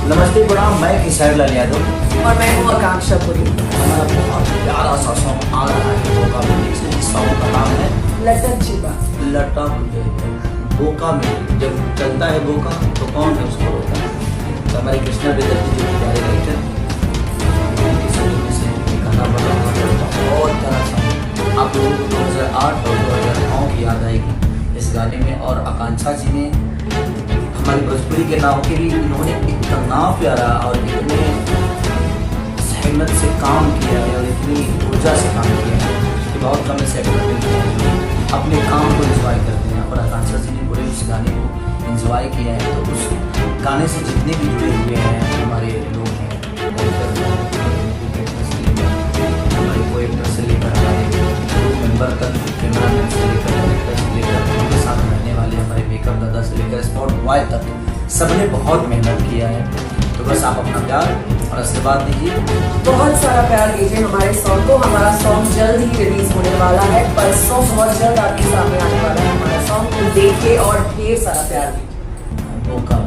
नमस्ते प्रणाम, मैं किशोर लाल यादव और मैं हूँ आकांक्षा पुरी। हमारा बहुत प्यारा सा सॉन्ग आ रहा है बोका में। इस सॉन्ग का नाम है लटक छिपा। लटक बोका में। जब चलता है बोका तो कौन है उसको रोकता है। तो हमारे कृष्णा बेदर जी जो प्यारे राइटर से गाना बना बहुत प्यारा सॉन्ग। आप लोगों को 2008 और 2009 की याद आएगी इस गाने में। और आकांक्षा जी ने हमारी भोजपुरी के नाम के लिए इन्होंने इतना प्यारा और इतने सहमत से काम किया है और इतनी ऊर्जा से काम किया है कि बहुत कम ऐसे एक्टर मिलते हैं अपने काम को इंजॉय करते हैं। और आकांक्षा जी ने पूरे उस गाने को इंजॉय किया है। तो उस गाने से जितने भी जुड़े हुए हैं हमारे लोग हैं, हमारे को एक्टर से लेकर हमारे मेंबर तक, कैमरा मैन से लेकर डायरेक्टर से लेकर उनके साथ रहने वाले हमारे मेकअप दादा से लेकर स्पॉट बॉय तक सबने बहुत मेहनत किया है। तो बस आप अपना प्यार और आशीर्वाद दीजिए, बहुत सारा प्यार दीजिए हमारे सॉन्ग को। हमारा सॉन्ग जल्द ही रिलीज होने वाला है, परसों बहुत जल्द आपके सामने आने वाला है हमारा सॉन्ग। तो देखिए और ढेर सारा प्यार दीजिए। मौका